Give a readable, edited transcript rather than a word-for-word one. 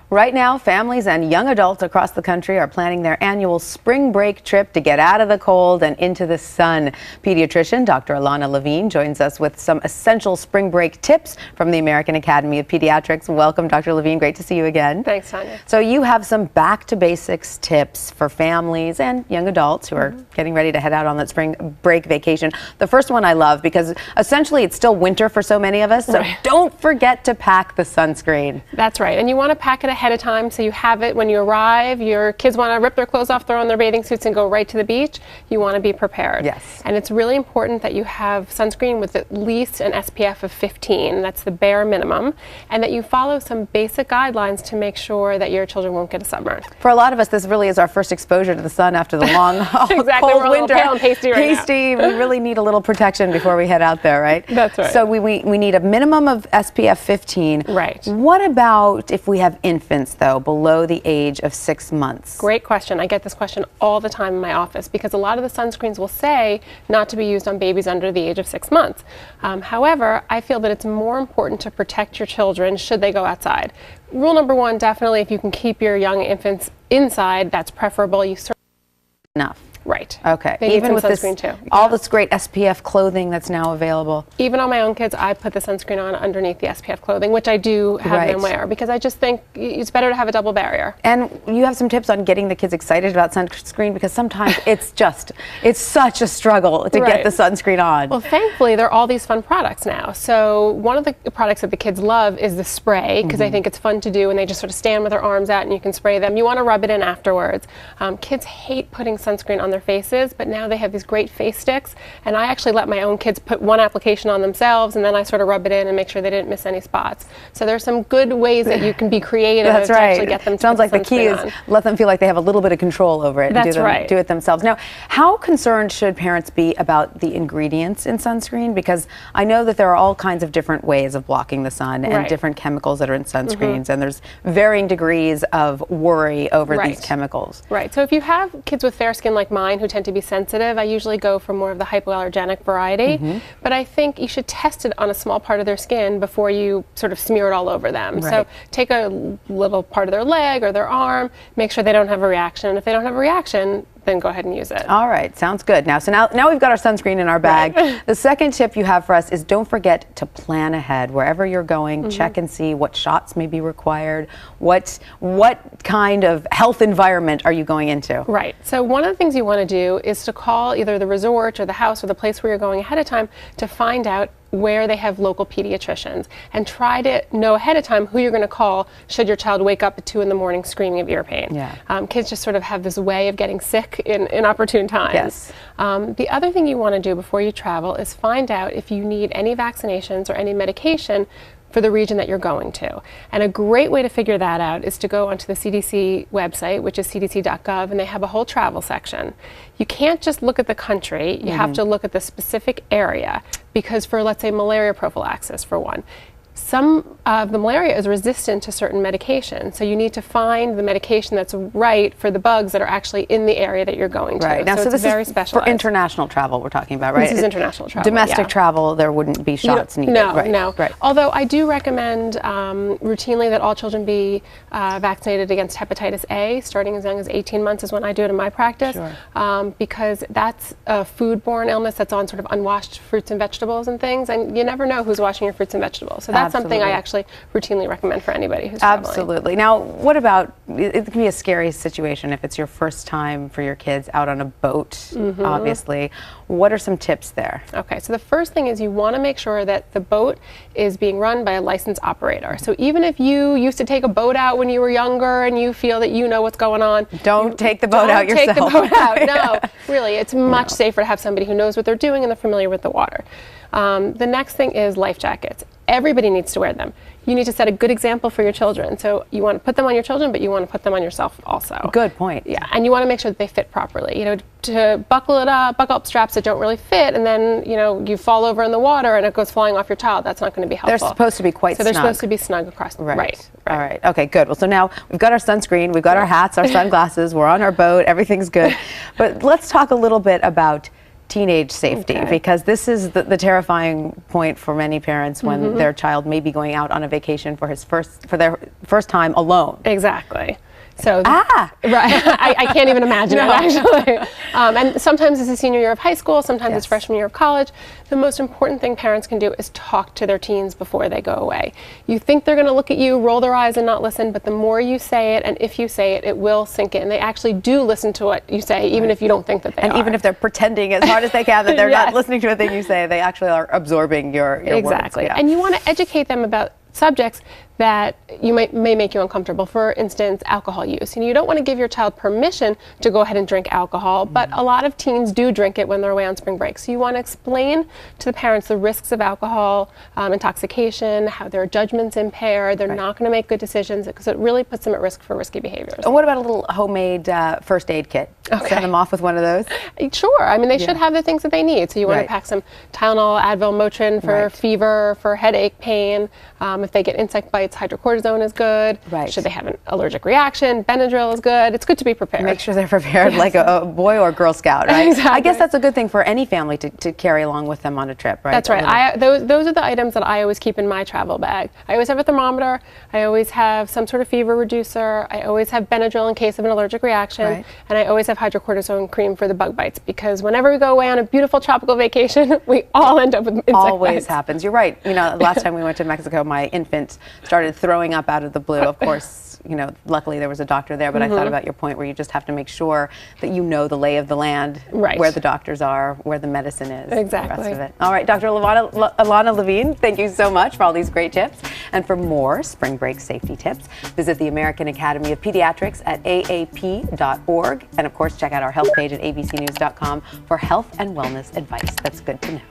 Right now, families and young adults across the country are planning their annual spring break trip to get out of the cold and into the sun. Pediatrician Dr. Ilana Levine joins us with some essential spring break tips from the American Academy of Pediatrics. Welcome, Dr. Levine. Great to see you again. Thanks, Tanya. So you have some back to basics tips for families and young adults who are getting ready to head out on that spring break vacation. The first one I love because essentially it's still winter for so many of us. So don't forget to pack the sunscreen. That's right. And you want to pack it ahead of time so you have it when you arrive. Your kids want to rip their clothes off, throw on their bathing suits and go right to the beach. You want to be prepared. Yes. And it's really important that you have sunscreen with at least an SPF of 15. That's the bare minimum. And that you follow some basic guidelines to make sure that your children won't get a sunburn. For a lot of us, this really is our first exposure to the sun after the long, exactly. cold We're winter. Pale and pasty right now. We really need a little protection before we head out there, right? That's right. So we need a minimum of SPF 15. Right. What about if we have infants, though, below the age of 6 months? Great question. I get this question all the time in my office because a lot of the sunscreens will say not to be used on babies under the age of 6 months. However, I feel that it's more important to protect your children should they go outside. Rule number one, definitely if you can keep your young infants inside, that's preferable. You certainly Enough. Right. Okay. They need Even some with this, sunscreen too. all this great SPF clothing that's now available. Even on my own kids, I put the sunscreen on underneath the SPF clothing, which I do have them wear because I just think it's better to have a double barrier. And you have some tips on getting the kids excited about sunscreen because sometimes it's such a struggle to get the sunscreen on. Well, thankfully, there are all these fun products now. So one of the products that the kids love is the spray because I think it's fun to do and they just sort of stand with their arms out and you can spray them. You want to rub it in afterwards. Kids hate putting sunscreen on their faces, but now they have these great face sticks, and I actually let my own kids put one application on themselves, and then I sort of rub it in and make sure they didn't miss any spots. So there's some good ways that you can be creative to actually get them to Sounds like the key on. is let them feel like they have a little bit of control over it and do it themselves. Now, how concerned should parents be about the ingredients in sunscreen? Because I know that there are all kinds of different ways of blocking the sun and different chemicals that are in sunscreens, and there's varying degrees of worry over these chemicals. Right. So if you have kids with fair skin like mine who tend to be sensitive, I usually go for more of the hypoallergenic variety, but I think you should test it on a small part of their skin before you sort of smear it all over them. So take a little part of their leg or their arm, make sure they don't have a reaction. If they don't have a reaction, then go ahead and use it. All right, sounds good. Now we've got our sunscreen in our bag. The second tip you have for us is don't forget to plan ahead. Wherever you're going, check and see what shots may be required. What kind of health environment are you going into? Right. So one of the things you want to do is to call either the resort or the house or the place where you're going ahead of time to find out where they have local pediatricians and try to know ahead of time who you're going to call should your child wake up at 2 in the morning screaming of ear pain. Kids just sort of have this way of getting sick in inopportune times. The other thing you want to do before you travel is find out if you need any vaccinations or any medication for the region that you're going to. And a great way to figure that out is to go onto the CDC website, which is cdc.gov, and they have a whole travel section. You can't just look at the country, you have to look at the specific area, because for, let's say, malaria prophylaxis, for one, some of the malaria is resistant to certain medications, so you need to find the medication that's right for the bugs that are actually in the area that you're going to. Now, so this is very specialized. for international travel we're talking about, right? This is international travel. Domestic travel, there wouldn't be shots needed. No. Although I do recommend routinely that all children be vaccinated against hepatitis A, starting as young as 18 months is when I do it in my practice, because that's a foodborne illness that's on sort of unwashed fruits and vegetables and things, and you never know who's washing your fruits and vegetables. So that's something I actually routinely recommend for anybody who's traveling. Absolutely. Now, what about, it can be a scary situation if it's your first time for your kids out on a boat, obviously. What are some tips there? Okay, so the first thing is you want to make sure that the boat is being run by a licensed operator. So even if you used to take a boat out when you were younger and you feel that you know what's going on, don't take the boat out yourself. Don't take the boat out. No, really, it's much safer to have somebody who knows what they're doing and they're familiar with the water. The next thing is life jackets. Everybody needs to wear them. You need to set a good example for your children. So you want to put them on your children, but you want to put them on yourself also. Good point. Yeah, and you want to make sure that they fit properly. You know, to buckle up straps that don't really fit, and then, you know, you fall over in the water and it goes flying off your child. That's not going to be helpful. They're supposed to be quite snug. So they're supposed to be snug across. Right. All right. Okay, good. Well, so now we've got our sunscreen, we've got our hats, our sunglasses, we're on our boat, everything's good. But let's talk a little bit about teenage safety, because this is the terrifying point for many parents when their child may be going out on a vacation for their first time alone. Exactly. So, right, I can't even imagine it, actually. And sometimes it's a senior year of high school, sometimes it's freshman year of college. The most important thing parents can do is talk to their teens before they go away. You think they're going to look at you, roll their eyes and not listen, but the more you say it, and if you say it, it will sink in. They actually do listen to what you say, even if you don't think that they are. And even if they're pretending as hard as they can that they're not listening to a thing you say, they actually are absorbing your words. Exactly. Yeah. And you want to educate them about subjects that may make you uncomfortable. For instance, alcohol use. And you don't want to give your child permission to go ahead and drink alcohol, but a lot of teens do drink it when they're away on spring break. So you want to explain to the parents the risks of alcohol, intoxication, how their judgment's impaired. They're not going to make good decisions because it really puts them at risk for risky behaviors. And what about a little homemade first aid kit? Send them off with one of those? Sure. I mean, they should have the things that they need. So you want to pack some Tylenol, Advil, Motrin for fever, for headache, pain. If they get insect bites, hydrocortisone is good. Should they have an allergic reaction, Benadryl is good. It's good to be prepared. Make sure they're prepared like a boy or Girl Scout, right? Exactly. I guess that's a good thing for any family to carry along with them on a trip, right? That's right. Those are the items that I always keep in my travel bag. I always have a thermometer. I always have some sort of fever reducer. I always have Benadryl in case of an allergic reaction. And I always have hydrocortisone cream for the bug bites, because whenever we go away on a beautiful tropical vacation, we all end up with insect Always bites. happens. You're right. You know, last time we went to Mexico, my infant started throwing up out of the blue. Of course, you know, luckily there was a doctor there, but I thought about your point where you just have to make sure that you know the lay of the land, where the doctors are, where the medicine is, exactly. the rest of it. All right, Dr. Ilana Levine, thank you so much for all these great tips. And for more spring break safety tips, visit the American Academy of Pediatrics at aap.org. And of course, check out our health page at abcnews.com for health and wellness advice that's good to know.